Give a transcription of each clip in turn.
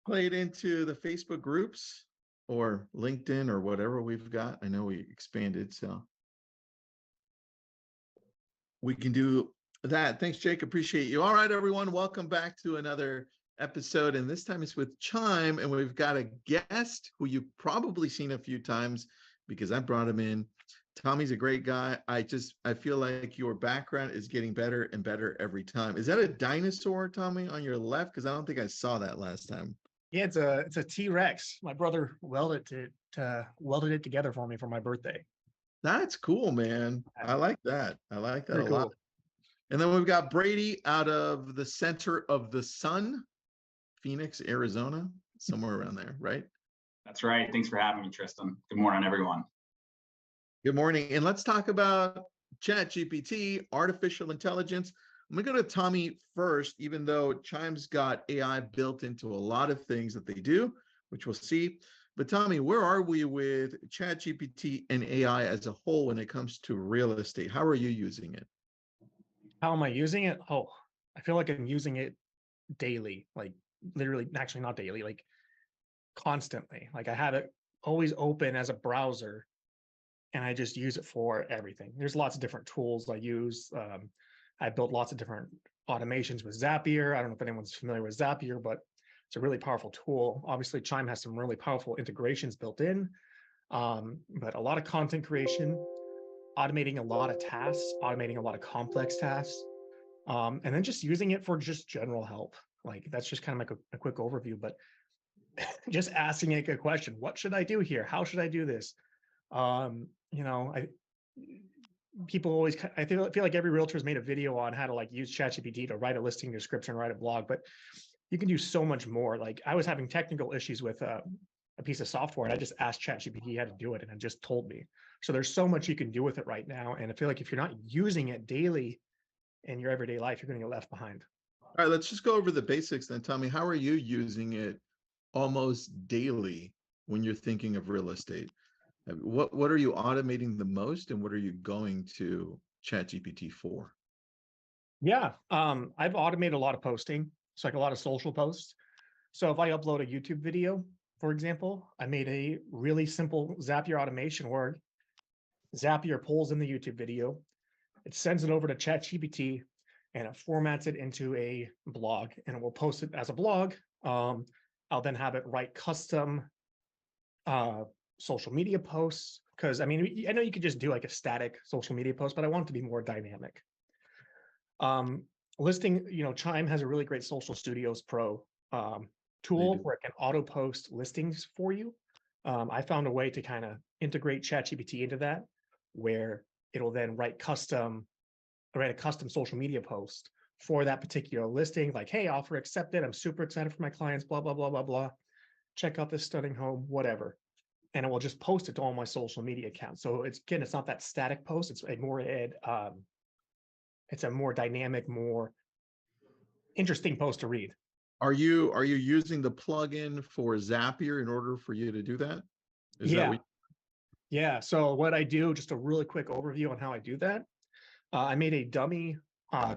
Play it into the Facebook groups or LinkedIn or whatever we've got. I know we expanded, so we can do that. Thanks, Jake. Appreciate you. All right, everyone. Welcome back to another episode. And this time it's with Chime. And we've got a guest who you've probably seen a few times because I brought him in. Tommy's a great guy. I feel like your background is getting better and better every time. Is that a dinosaur, Tommy, on your left? Because I don't think I saw that last time. Yeah, it's a T-Rex. My brother welded it together for me for my birthday. That's cool, man. I like that. I like that a lot. Cool. And then we've got Brady out of the Center of the Sun, Phoenix, Arizona. somewhere around there, right? That's right. Thanks for having me, Tristan. Good morning, everyone. Good morning. And let's talk about Chat GPT, artificial intelligence. I'm going to go to Tommy first, even though Chime's got AI built into a lot of things that they do, which we'll see. But Tommy, where are we with Chat GPT and AI as a whole when it comes to real estate? How are you using it? How am I using it? Oh, I feel like I'm using it daily, like literally, actually not daily, like constantly. Like I have it always open as a browser and I just use it for everything. There's lots of different tools I use. I built lots of different automations with Zapier. I don't know if anyone's familiar with Zapier, but it's a really powerful tool. Obviously, Chime has some really powerful integrations built in, but a lot of content creation, automating a lot of tasks, automating a lot of complex tasks, and then just using it for just general help. Like that's just kind of like a quick overview, but just asking it a question: what should I do here? How should I do this? People always, I feel like every realtor has made a video on how to like use ChatGPT to write a listing description, write a blog, but you can do so much more. Like I was having technical issues with a piece of software and I just asked ChatGPT how to do it and it just told me. So there's so much you can do with it right now. And I feel like if you're not using it daily in your everyday life, you're going to get left behind. All right, let's just go over the basics then. Tommy, how are you using it almost daily when you're thinking of real estate? What are you automating the most and what are you going to ChatGPT for? Yeah, I've automated a lot of posting. So like a lot of social posts. So if I upload a YouTube video, for example, I made a really simple Zapier automation where Zapier pulls in the YouTube video, it sends it over to ChatGPT, and it formats it into a blog, and it will post it as a blog. I'll then have it write custom social media posts because I mean, I know you could just do like a static social media post, but I want it to be more dynamic. Listing, Chime has a really great Social Studios Pro tool where it can auto post listings for you. I found a way to kind of integrate ChatGPT into that, where it'll then write a custom social media post for that particular listing. Like, hey, offer accepted. I'm super excited for my clients. Blah blah blah blah blah. Check out this stunning home. Whatever. And it will just post it to all my social media accounts. So it's not that static post. It's a more dynamic, more interesting post to read. Are you using the plugin for Zapier in order for you to do that? Yeah. So what I do, just a really quick overview on how I do that. I made a dummy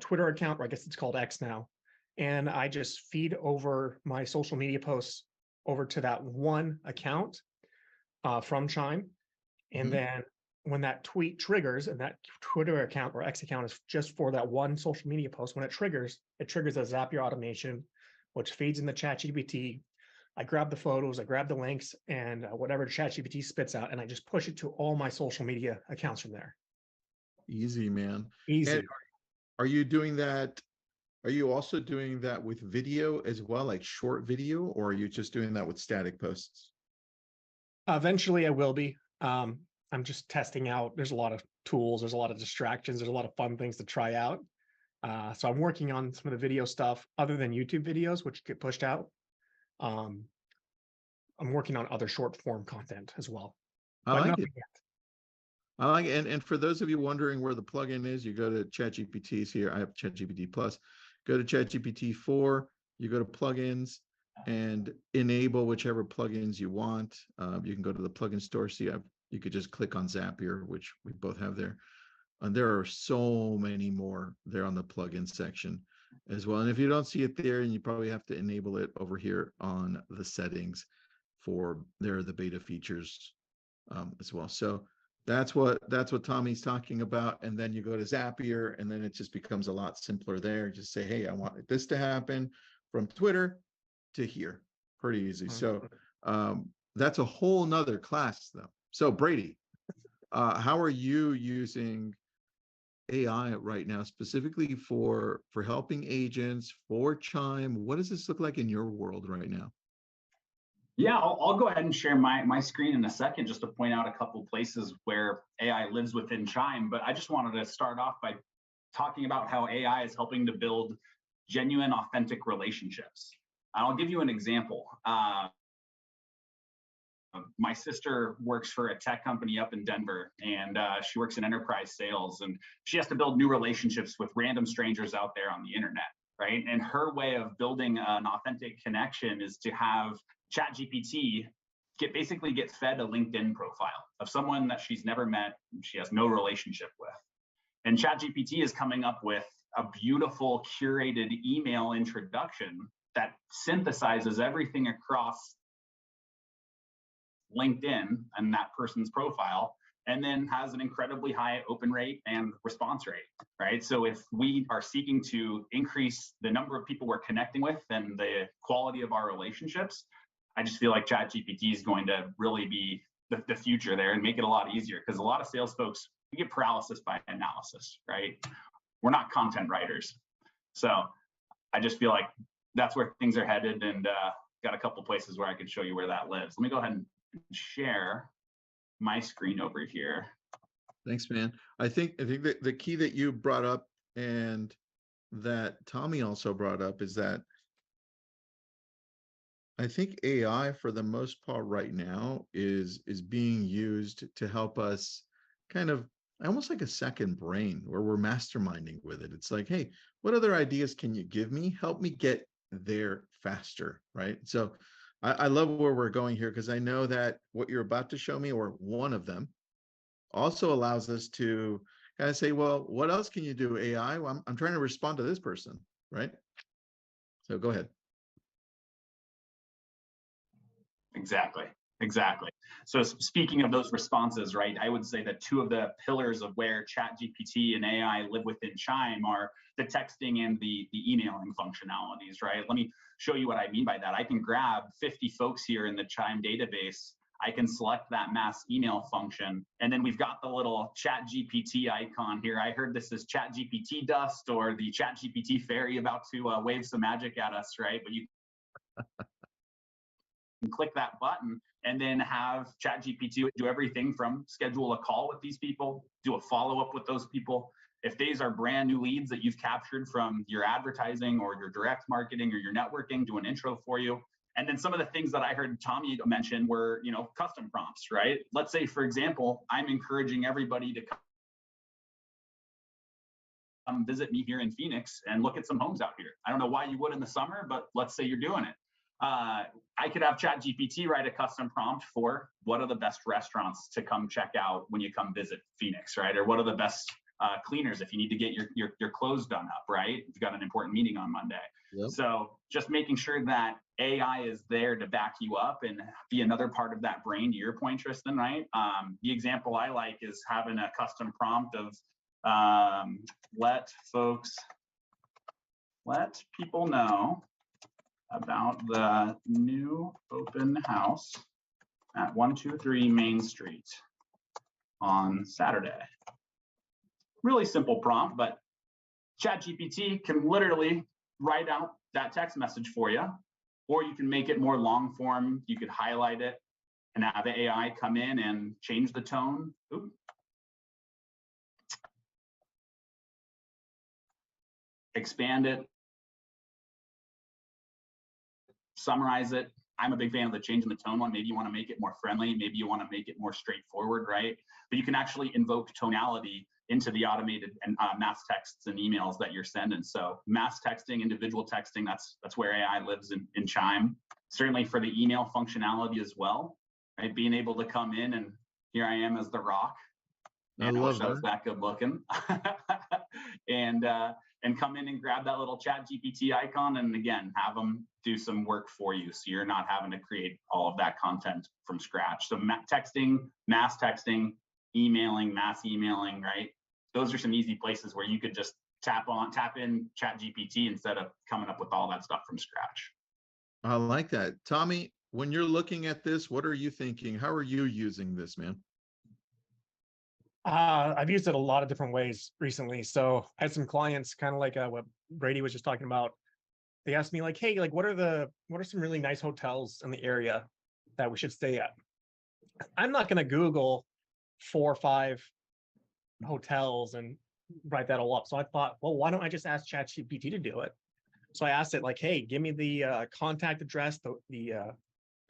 Twitter account, or I guess it's called X now, and I just feed over my social media posts over to that one account from Chime, and then when that tweet triggers, and that Twitter account or X account is just for that one social media post, when it triggers a Zapier automation, which feeds in the ChatGPT. I grab the photos, I grab the links, and whatever ChatGPT spits out, and I just push it to all my social media accounts from there. Easy, man. Easy. And are you doing that? Are you also doing that with video as well, like short video, or are you just doing that with static posts? Eventually, I will be. I'm just testing out. There's a lot of tools. There's a lot of distractions. There's a lot of fun things to try out. So I'm working on some of the video stuff other than YouTube videos, which get pushed out. I'm working on other short form content as well. I like it. I like it. And for those of you wondering where the plugin is, you go to ChatGPT's here. I have ChatGPT Plus. Go to ChatGPT 4. You go to plugins and enable whichever plugins you want. You can go to the plugin store. See, you could just click on Zapier, which we both have there. And there are so many more there on the plugin section as well. And if you don't see it there, and you probably have to enable it over here on the settings for there are the beta features as well. So that's what Tommy's talking about. And then you go to Zapier, and then it just becomes a lot simpler there. Just say, hey, I want this to happen from Twitter to here. Pretty easy. So that's a whole nother class though. So Brady, how are you using AI right now, specifically for helping agents, for Chime? What does this look like in your world right now? Yeah, I'll go ahead and share my screen in a second just to point out a couple places where AI lives within Chime. But I just wanted to start off by talking about how AI is helping to build genuine, authentic relationships. I'll give you an example. My sister works for a tech company up in Denver, and she works in enterprise sales, and she has to build new relationships with random strangers out there on the internet, right? And her way of building an authentic connection is to have Chat GPT basically get fed a LinkedIn profile of someone that she's never met, she has no relationship with. And Chat GPT is coming up with a beautiful curated email introduction that synthesizes everything across LinkedIn and that person's profile, and then has an incredibly high open rate and response rate, right? So if we are seeking to increase the number of people we're connecting with and the quality of our relationships, I just feel like Chat GPT is going to really be the future there and make it a lot easier, because a lot of sales folks, we get paralysis by analysis, right? We're not content writers. So I just feel like that's where things are headed, and got a couple places where I can show you where that lives. Let me go ahead and share my screen over here. Thanks, man. I think that the key that you brought up and that Tommy also brought up is that I think AI for the most part right now is being used to help us kind of almost like a second brain where we're masterminding with it. It's like, hey, what other ideas can you give me? Help me get there faster, right? So I love where we're going here, because I know that what you're about to show me, or one of them, also allows us to kind of say, well, what else can you do, AI? Well, I'm trying to respond to this person, right? So go ahead. Exactly. So speaking of those responses, right, I would say that two of the pillars of where Chat GPT and AI live within Chime are the texting and the emailing functionalities, right? Let me show you what I mean by that. I can grab 50 folks here in the Chime database. I can select that mass email function, and then we've got the little Chat GPT icon here. I heard this is Chat GPT dust, or the Chat GPT fairy about to wave some magic at us, right? But you can click that button and then have Chat GPT do everything from schedule a call with these people, do a follow-up with those people. If these are brand new leads that you've captured from your advertising or your direct marketing or your networking, do an intro for you. And then some of the things that I heard Tommy mention were, custom prompts, right? Let's say, for example, I'm encouraging everybody to come visit me here in Phoenix and look at some homes out here. I don't know why you would in the summer, but let's say you're doing it. I could have Chat GPT write a custom prompt for what are the best restaurants to come check out when you come visit Phoenix, right? Or what are the best cleaners if you need to get your clothes done up, right? You've got an important meeting on Monday. Yep. So just making sure that AI is there to back you up and be another part of that brain, to your point, Tristan, right? The example I like is having a custom prompt of let people know about the new open house at 123 Main Street on Saturday. Really simple prompt, but Chat GPT can literally write out that text message for you, or you can make it more long form. You could highlight it and have the AI come in and change the tone. Ooh. Expand it, summarize it. I'm a big fan of the change in the tone one. Maybe you want to make it more friendly. Maybe you want to make it more straightforward, right? But you can actually invoke tonality into the automated and mass texts and emails that you're sending. So mass texting, individual texting, that's where AI lives in Chime. Certainly for the email functionality as well, right? Being able to come in and here I am as the Rock. Man, I wish I was that good looking. And come in and grab that little Chat GPT icon, and again, have them do some work for you, so you're not having to create all of that content from scratch. So texting, mass texting, emailing, mass emailing, right? Those are some easy places where you could just tap in Chat GPT instead of coming up with all that stuff from scratch. I like that. Tommy, when you're looking at this, what are you thinking? How are you using this, man? I've used it a lot of different ways recently. So I had some clients, kind of like what Brady was just talking about. They asked me like, hey, like what are some really nice hotels in the area that we should stay at? I'm not going to Google 4 or 5 hotels and write that all up. So I thought, well, why don't I just ask ChatGPT to do it? So I asked it like, hey, give me the contact address, the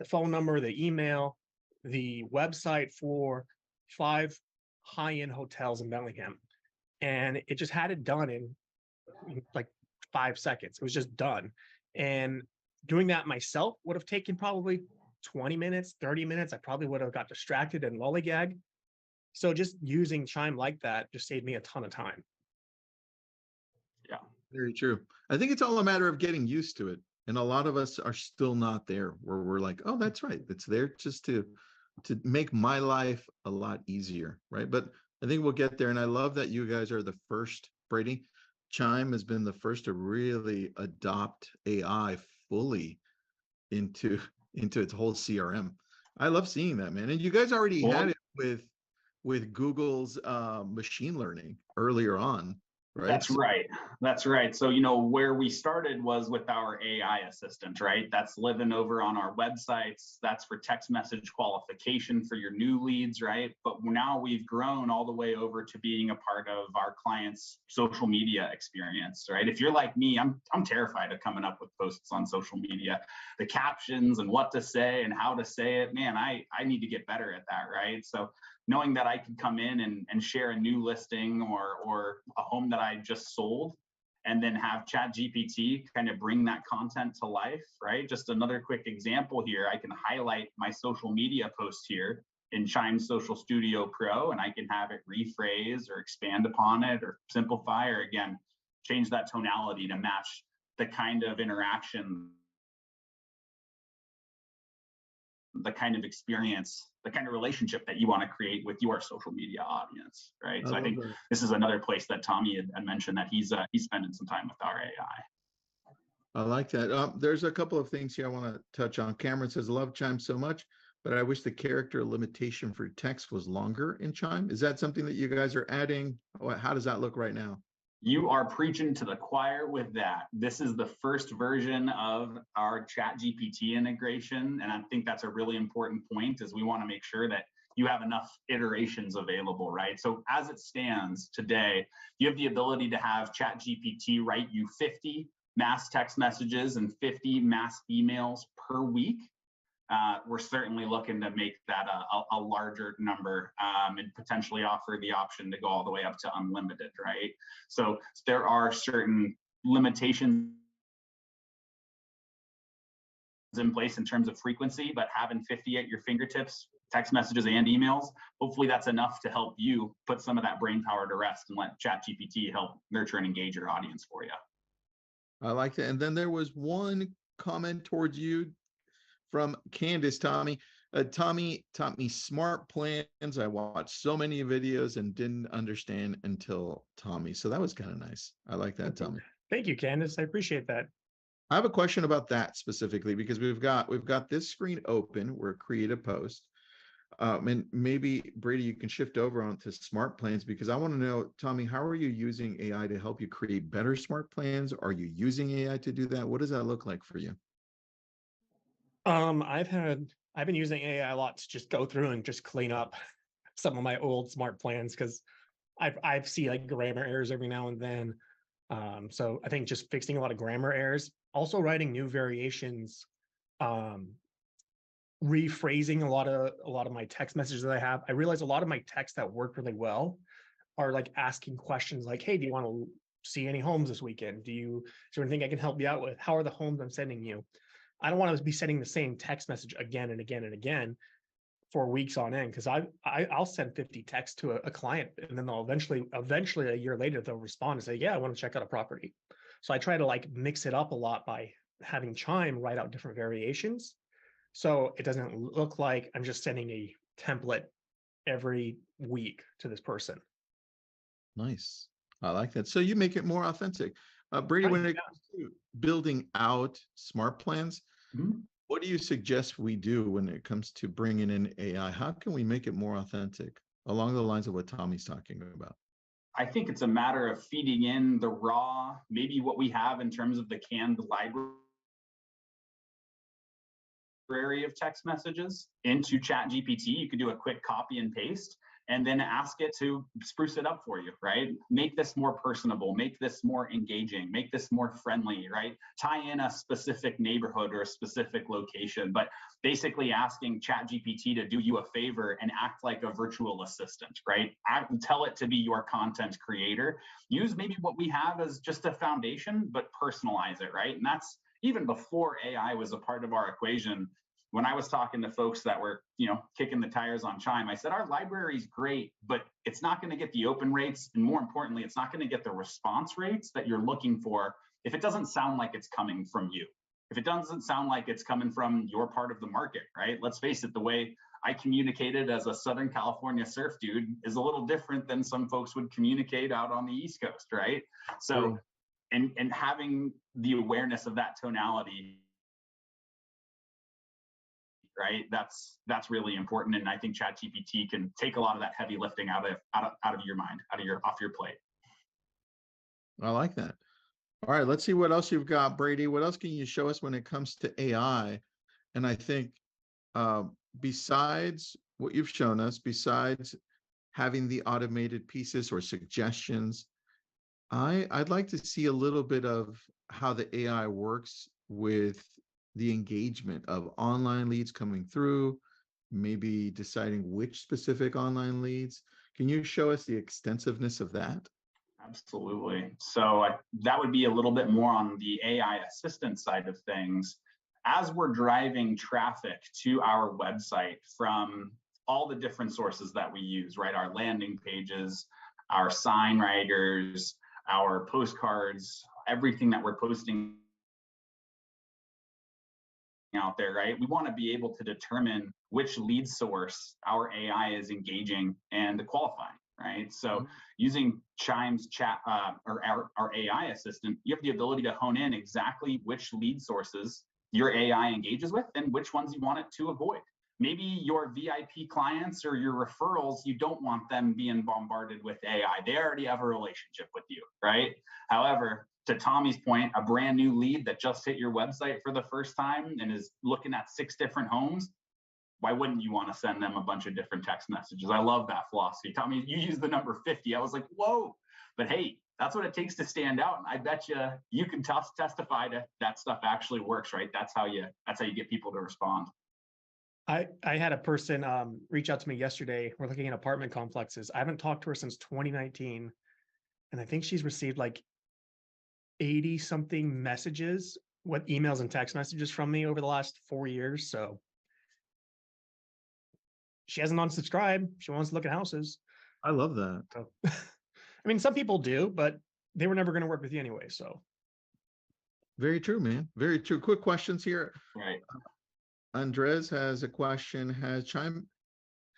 phone number, the email, the website for 5 high-end hotels in Bellingham. And it just had it done in like 5 seconds. It was just done. And doing that myself would have taken probably 20 minutes, 30 minutes. I probably would have got distracted and lollygag. So just using Chime like that just saved me a ton of time. Yeah. Very true. I think it's all a matter of getting used to it. And a lot of us are still not there where we're like, oh, that's right. It's there just to make my life a lot easier. Right. But I think we'll get there. And I love that you guys are the first, Brady. Chime has been the first to really adopt AI fully into its whole CRM. I love seeing that, man. And you guys already had it with Google's machine learning earlier on, right? That's right. That's right. So, you know, where we started was with our AI assistant, right? That's living over on our websites. That's for text message qualification for your new leads, right? But now we've grown all the way over to being a part of our clients' social media experience, right? If you're like me, I'm terrified of coming up with posts on social media, the captions and what to say and how to say it. Man, I need to get better at that, right? So knowing that I could come in and share a new listing or a home that I just sold, and then have Chat GPT kind of bring that content to life, right? Just another quick example here. I can highlight my social media post here in Chime Social Studio Pro, and I can have it rephrase or expand upon it or simplify, or again, change that tonality to match the kind of interaction, the kind of experience, the kind of relationship that you want to create with your social media audience, right? So I think this is another place that Tommy had mentioned that he's spending some time with our AI. I like that. There's a couple of things here I want to touch on. Cameron says, love Chime so much, but I wish the character limitation for text was longer in Chime. Is that something that you guys are adding? How does that look right now? You are preaching to the choir with that. This is the first version of our Chat GPT integration, and I think that's a really important point, is we want to make sure that you have enough iterations available, right? So as it stands today, you have the ability to have Chat GPT write you 50 mass text messages and 50 mass emails per week. We're certainly looking to make that a larger number, and potentially offer the option to go all the way up to unlimited, right? So there are certain limitations in place in terms of frequency, but having 50 at your fingertips, text messages and emails, hopefully that's enough to help you put some of that brain power to rest and let Chat GPT help nurture and engage your audience for you. I like that. And then there was one comment towards you from Candace. Tommy taught me smart plans. I watched so many videos and didn't understand until Tommy. So that was kind of nice. I like that, Tommy. Thank you, Candace. I appreciate that. I have a question about that specifically, because we've got this screen open where create a post. And maybe Brady, you can shift over onto smart plans, because I want to know, Tommy, how are you using AI to help you create better smart plans? Are you using AI to do that? What does that look like for you? I've been using AI a lot to just go through and just clean up some of my old smart plans, because I've see like grammar errors every now and then. So I think just fixing a lot of grammar errors, also writing new variations, rephrasing a lot of my text messages that I have. I realize a lot of my texts that work really well are like asking questions like, hey, do you want to see any homes this weekend? Is there anything I can help you out with? How are the homes I'm sending you? I don't want to be sending the same text message again and again and again for weeks on end, because I'll send 50 texts to a client, and then they'll eventually a year later they'll respond and say, yeah, I want to check out a property. So I try to like mix it up a lot by having Chime write out different variations, so it doesn't look like I'm just sending a template every week to this person. Nice. I like that. So you make it more authentic. Brady, when it comes to building out smart plans, what do you suggest we do when it comes to bringing in AI? How can we make it more authentic along the lines of what Tommy's talking about? I think it's a matter of feeding in the raw, maybe what we have in terms of the canned library of text messages into Chat GPT. You could do a quick copy and paste and then ask it to spruce it up for you, right? Make this more personable, make this more engaging, make this more friendly, right? Tie in a specific neighborhood or a specific location, but basically asking Chat GPT to do you a favor and act like a virtual assistant, right? Tell it to be your content creator. Use maybe what we have as just a foundation, but personalize it, right? And that's even before AI was a part of our equation. When I was talking to folks that were, kicking the tires on Chime, I said, our library is great, but it's not going to get the open rates. And more importantly, it's not going to get the response rates that you're looking for if it doesn't sound like it's coming from you. If it doesn't sound like it's coming from your part of the market, right? Let's face it, the way I communicated as a Southern California surf dude is a little different than some folks would communicate out on the East Coast, right? So, and having the awareness of that tonality, right? That's really important, and I think Chat GPT can take a lot of that heavy lifting out of your mind, off your plate. I like that. All right, let's see what else you've got, Brady. What else can you show us when it comes to AI? And I think besides what you've shown us, besides having the automated pieces or suggestions, I'd like to see a little bit of how the AI works with the engagement of online leads coming through, maybe deciding which specific online leads. Can you show us the extensiveness of that? Absolutely. So that would be a little bit more on the AI assistant side of things. As we're driving traffic to our website from all the different sources that we use, right? Our landing pages, our sign writers, our postcards, everything that we're posting out there, right? We want to be able to determine which lead source our AI is engaging and qualifying, right? So using Chime's chat or our AI assistant, you have the ability to hone in exactly which lead sources your AI engages with and which ones you want it to avoid. Maybe your VIP clients or your referrals, you don't want them being bombarded with AI. They already have a relationship with you, right? However, to Tommy's point, a brand new lead that just hit your website for the first time and is looking at 6 different homes, why wouldn't you want to send them a bunch of different text messages? I love that philosophy. Tommy, you used the number 50. I was like, whoa. But hey, that's what it takes to stand out. And I bet you can testify to that stuff actually works, right? That's how you get people to respond. I had a person reach out to me yesterday. We're looking at apartment complexes. I haven't talked to her since 2019. And I think she's received like 80 something messages, emails and text messages from me over the last 4 years. So she hasn't unsubscribed. She wants to look at houses. I love that. So, I mean, some people do, but they were never going to work with you anyway. So very true, man. Very true. Quick questions here. Right. Andres has a question. Has Chime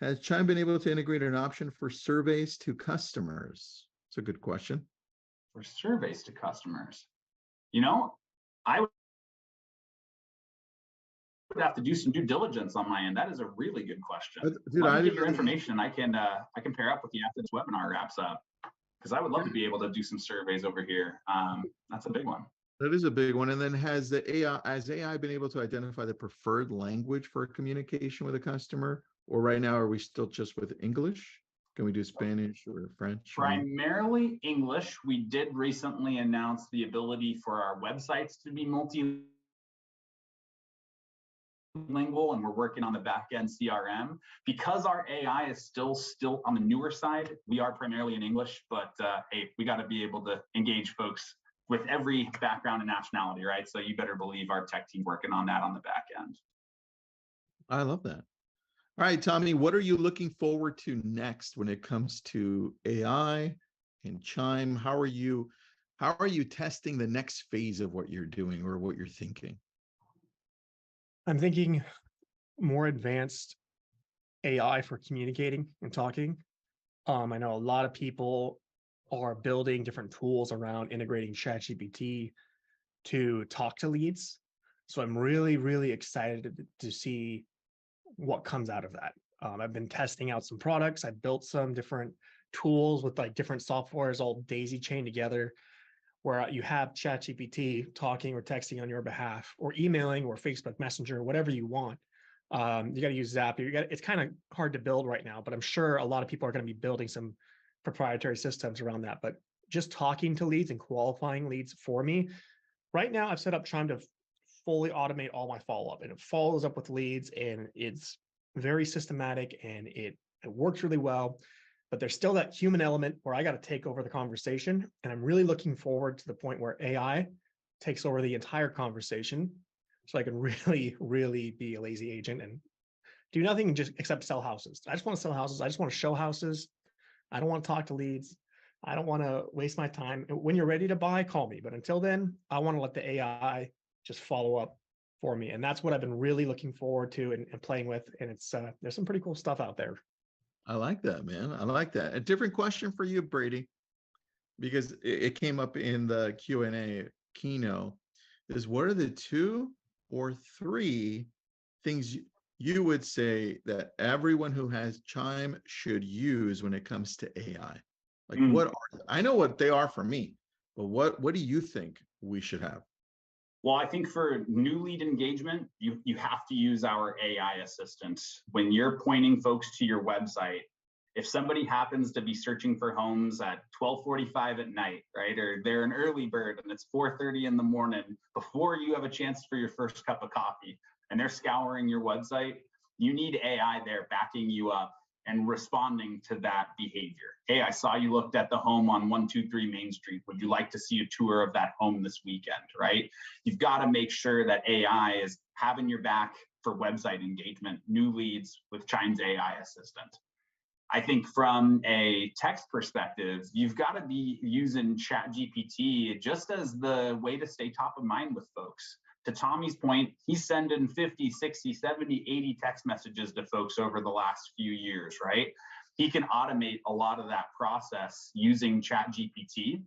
been able to integrate an option for surveys to customers? It's a good question. For surveys to customers, I would have to do some due diligence on my end. That is a really good question. Dude, Let me get your information. I can pair up with you after this webinar wraps up, because I would love to be able to do some surveys over here. That's a big one. That is a big one. And then has AI been able to identify the preferred language for communication with a customer? Or right now, are we still just with English? Can we do Spanish or French? Primarily English. We did recently announce the ability for our websites to be multilingual, and we're working on the back-end CRM. Because our AI is still on the newer side, we are primarily in English, but hey, we got to be able to engage folks with every background and nationality, right? So you better believe our tech team working on that on the back end. I love that. All right, Tommy, what are you looking forward to next when it comes to AI and Chime? How are you testing the next phase of what you're doing or what you're thinking? I'm thinking more advanced AI for communicating and talking. I know a lot of people are building different tools around integrating Chat GPT to talk to leads. So I'm really, really excited to see what comes out of that. I've been testing out some products. I built some different tools with like different softwares all daisy chained together, where you have Chat GPT talking or texting on your behalf, or emailing or Facebook Messenger, whatever you want. You got to use Zapier. It's kind of hard to build right now, but I'm sure a lot of people are going to be building some proprietary systems around that. But just talking to leads and qualifying leads for me right now, I've set up Chime to fully automate all my follow-up, and it follows up with leads, and it's very systematic, and it works really well. But there's still that human element where I got to take over the conversation, and I'm really looking forward to the point where AI takes over the entire conversation, so I can really be a lazy agent and do nothing just except sell houses. I just want to sell houses. I just want to show houses. I don't want to talk to leads. I don't want to waste my time. When you're ready to buy, call me. But until then, I want to let the AI just follow up for me. And that's what I've been really looking forward to and playing with. And it's there's some pretty cool stuff out there. I like that, man. I like that. A different question for you, Brady, because it came up in the Q&A keynote, is what are the 2 or 3 things you would say that everyone who has Chime should use when it comes to AI? Like, what are, I know what they are for me, but what do you think we should have? Well, I think for new lead engagement, you have to use our AI assistant. When you're pointing folks to your website, if somebody happens to be searching for homes at 12:45 at night, right, or they're an early bird and it's 4:30 in the morning before you have a chance for your first cup of coffee, and they're scouring your website, you need AI there backing you up and responding to that behavior. Hey, I saw you looked at the home on 123 Main Street. Would you like to see a tour of that home this weekend, right? You've got to make sure that AI is having your back for website engagement, new leads with Chime's AI assistant. I think from a text perspective, you've got to be using Chat GPT just as the way to stay top of mind with folks. To Tommy's point, he's sending 50, 60, 70, 80 text messages to folks over the last few years, right? He can automate a lot of that process using Chat GPT.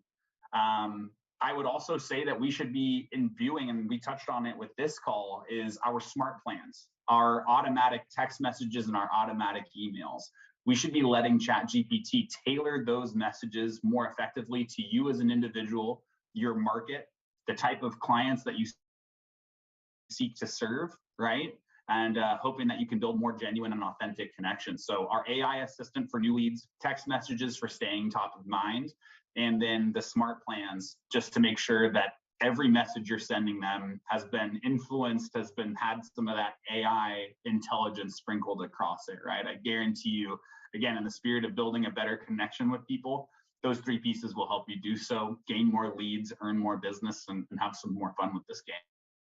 I would also say that we should be imbuing, and we touched on it with this call, is our smart plans, our automatic text messages and our automatic emails. We should be letting Chat GPT tailor those messages more effectively to you as an individual, your market, the type of clients that you seek to serve, right? And hoping that you can build more genuine and authentic connections. So our AI assistant for new leads, text messages for staying top of mind, and then the smart plans just to make sure that every message you're sending them has been influenced, had some of that AI intelligence sprinkled across it, right? I guarantee you, again, in the spirit of building a better connection with people, those 3 pieces will help you do so, gain more leads, earn more business, and have some more fun with this game.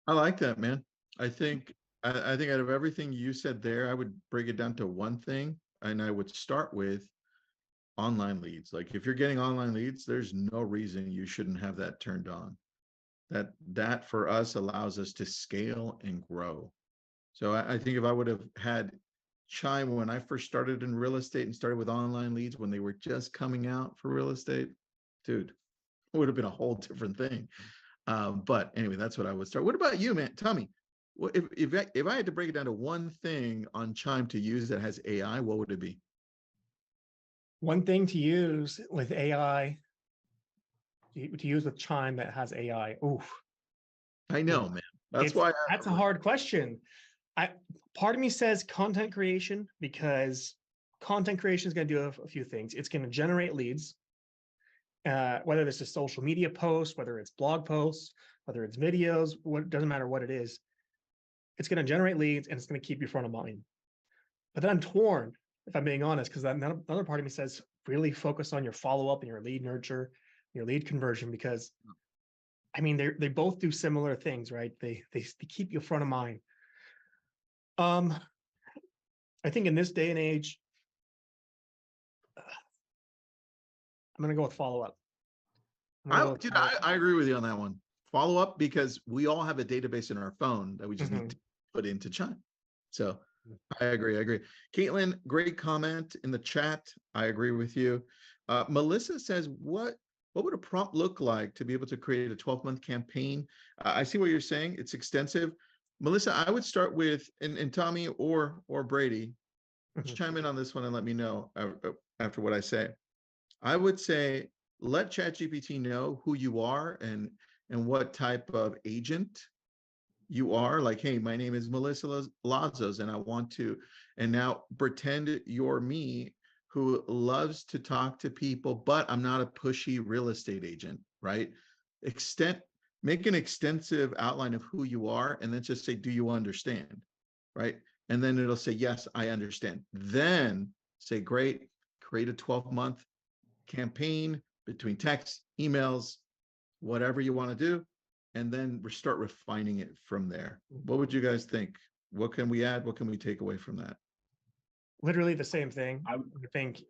I like that, man. I think out of everything you said there, I would break it down to one thing, and I would start with online leads. Like, if you're getting online leads, there's no reason you shouldn't have that turned on. That for us allows us to scale and grow. So I think if I would have had Chime when I first started in real estate and started with online leads when they were just coming out for real estate, dude, it would have been a whole different thing. But anyway, that's what I would start. What about you, man? Tell me, if I had to break it down to one thing on Chime to use that has AI, what would it be? One thing to use with AI, to use with Chime that has AI. Oof. I know, man. That's a hard question. Part of me says content creation, because content creation is going to do a few things. It's going to generate leads, whether this is social media posts, whether it's blog posts, whether it's videos, doesn't matter what it is. It's going to generate leads and it's going to keep you front of mind. But then I'm torn, if I'm being honest, because another part of me says really focus on your follow-up and your lead nurture, your lead conversion, because I mean, they both do similar things, right? They keep you front of mind. I think in this day and age, I'm going to go with follow-up. I agree with you on that one. Follow up, because we all have a database in our phone that we just need to put into Chime. So I agree. Caitlin, great comment in the chat. I agree with you. Melissa says, what would a prompt look like to be able to create a 12-month campaign? I see what you're saying. It's extensive. Melissa, I would start with, and Tommy or Brady, chime in on this one and let me know after what I say. I would say, let Chat GPT know who you are and what type of agent you are, like, hey, my name is Melissa Lazos, and I want to, and now pretend you're me who loves to talk to people, but I'm not a pushy real estate agent, right? Make an extensive outline of who you are, and then just say, do you understand? Right? And then it'll say, yes, I understand. Then say, great, create a 12-month campaign between texts, emails, whatever you want to do, and then we start refining it from there. What would you guys think? What can we add? What can we take away from that? Literally the same thing. I think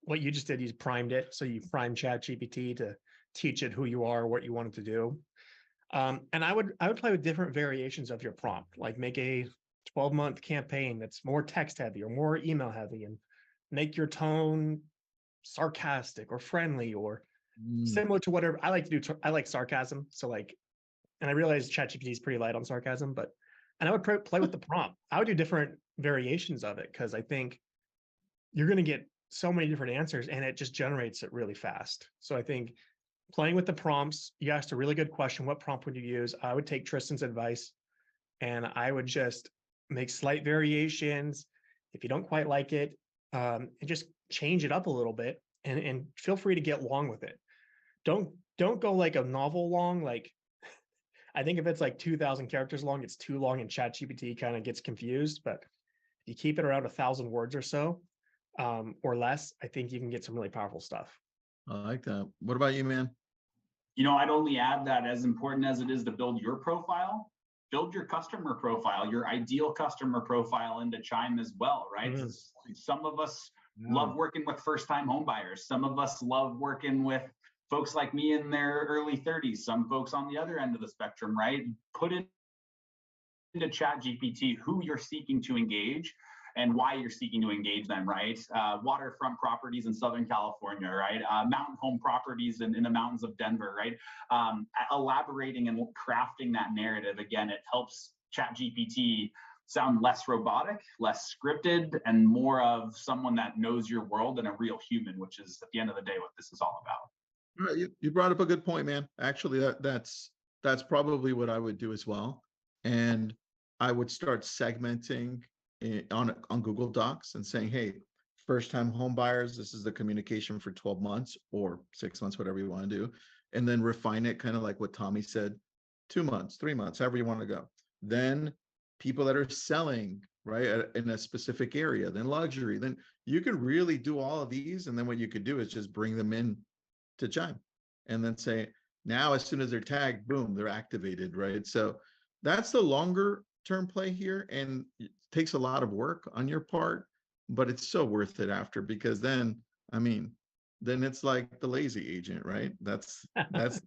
what you just did, you primed it. So you primed Chat GPT to teach it who you are, what you want it to do. And I would play with different variations of your prompt, like make a 12-month campaign that's more text heavy or more email heavy, and make your tone sarcastic or friendly or similar to whatever I like to do. I like sarcasm. So like, and I realize ChatGPT is pretty light on sarcasm, and I would play with the prompt. I would do different variations of it because I think you're going to get so many different answers and it just generates it really fast. So I think playing with the prompts, you asked a really good question. What prompt would you use? I would take Tristan's advice and I would just make slight variations. If you don't quite like it, and just change it up a little bit and feel free to get long with it. Don't go like a novel long. Like I think if it's like 2,000 characters long, it's too long and ChatGPT kind of gets confused. But if you keep it around 1,000 words or so, or less, I think you can get some really powerful stuff. I like that. What about you, man? I'd only add that as important as it is to build your profile, build your customer profile, your ideal customer profile into Chime as well, right? Some of us love working with first-time home buyers. Some of us love working with folks like me in their early 30s, some folks on the other end of the spectrum, right? Put it into Chat GPT who you're seeking to engage and why you're seeking to engage them, right? Waterfront properties in Southern California, right? Mountain home properties in the mountains of Denver, right? Elaborating and crafting that narrative, again, it helps Chat GPT sound less robotic, less scripted, and more of someone that knows your world and a real human, which is at the end of the day what this is all about. You brought up a good point, man. Actually, that's probably what I would do as well. And I would start segmenting on Google Docs and saying, hey, first-time home buyers, this is the communication for 12 months or 6 months, whatever you want to do. And then refine it, kind of like what Tommy said, 2 months, 3 months, however you want to go. Then people that are selling, right, in a specific area, then luxury, then you could really do all of these. And then what you could do is just bring them in to Chime and then say, now, as soon as they're tagged, boom, they're activated, right? So that's the longer term play here, and it takes a lot of work on your part, but it's so worth it after, because then, I mean, then it's like the lazy agent, right? That's that's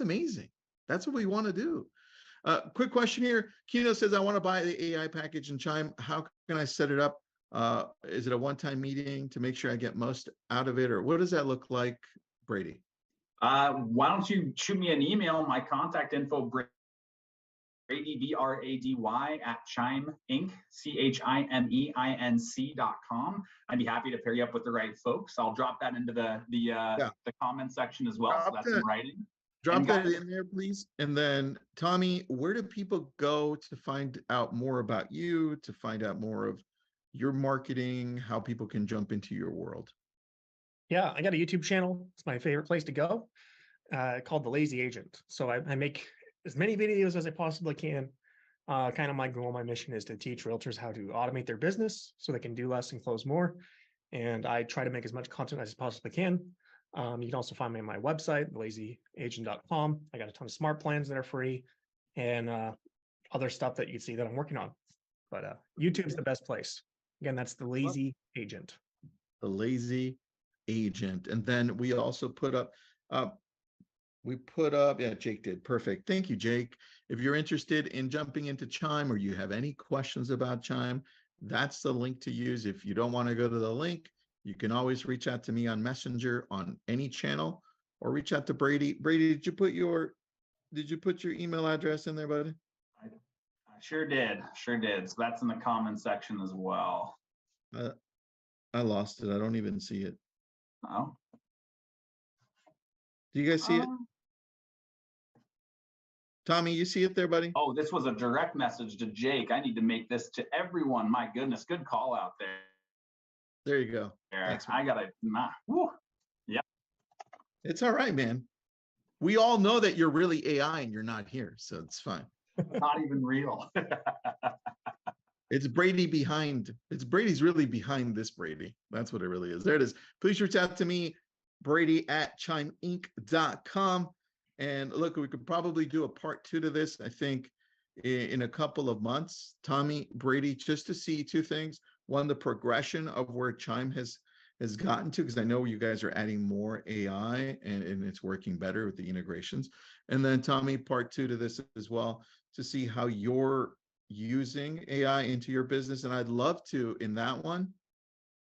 amazing. That's what we want to do. Quick question here. Kino says, I want to buy the AI package in Chime. How can I set it up? Is it a one-time meeting to make sure I get most out of it, or what does that look like, Brady? Why don't you shoot me an email? My contact info, Brady, BRADY at Chime Inc, CHIMEINC.com. I'd be happy to pair you up with the right folks. I'll drop that into the comment section as well. So that's in writing. Drop that in there, please. And then, Tommy, where do people go to find out more about you, to find out more of your marketing, how people can jump into your world? Yeah, I got a YouTube channel. It's my favorite place to go, called The Lazy Agent. So I make as many videos as I possibly can. Kind of my goal, my mission is to teach realtors how to automate their business so they can do less and close more. And I try to make as much content as I possibly can. You can also find me on my website, lazyagent.com. I got a ton of smart plans that are free and other stuff that you see that I'm working on. But YouTube's the best place. Again, that's The Lazy Agent. The Lazy Agent. And then we also put up, yeah, Jake did. Perfect. Thank you, Jake. If you're interested in jumping into Chime or you have any questions about Chime, that's the link to use. If you don't want to go to the link, you can always reach out to me on Messenger on any channel, or reach out to Brady. Brady, did you put your email address in there, buddy? I sure did. Sure did. So that's in the comment section as well. I lost it. I don't even see it. Oh. Do you guys see it? Tommy, you see it there, buddy? Oh, this was a direct message to Jake. I need to make this to everyone. My goodness, good call out there. There you go. Thanks, I gotta, yeah. It's all right, man. We all know that you're really AI and you're not here, so it's fine. Not even real. It's Brady behind. It's Brady's really behind this Brady. That's what it really is. There it is. Please reach out to me, Brady at chimeinc.com. And look, we could probably do a part 2 to this, I think, in a couple of months. Tommy, Brady, just to see two things. One, the progression of where Chime has gotten to, because I know you guys are adding more AI and it's working better with the integrations. And then Tommy, part 2 to this as well, to see how you're using AI into your business. And I'd love to, in that one,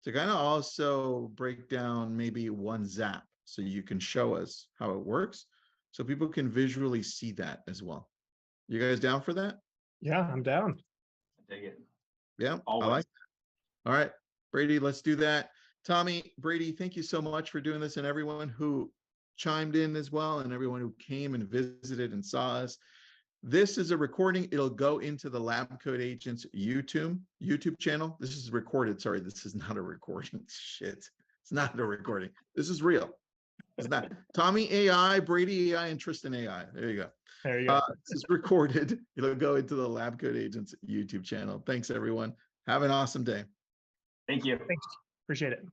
to kind of also break down maybe one Zap so you can show us how it works so people can visually see that as well. You guys down for that? Yeah, I'm down. I dig it. Yeah, Always. I like that. All right, Brady, let's do that. Tommy, Brady, thank you so much for doing this, and everyone who chimed in as well, and everyone who came and visited and saw us. This is a recording. It'll go into the Lab Code Agents YouTube channel. This is recorded. Sorry, this is not a recording. Shit, it's not a recording. This is real. It's not. Tommy AI, Brady AI, and Tristan AI. There you go. There you go. This is recorded. It'll go into the Lab Code Agents YouTube channel. Thanks, everyone. Have an awesome day. Thank you. Thanks. Appreciate it.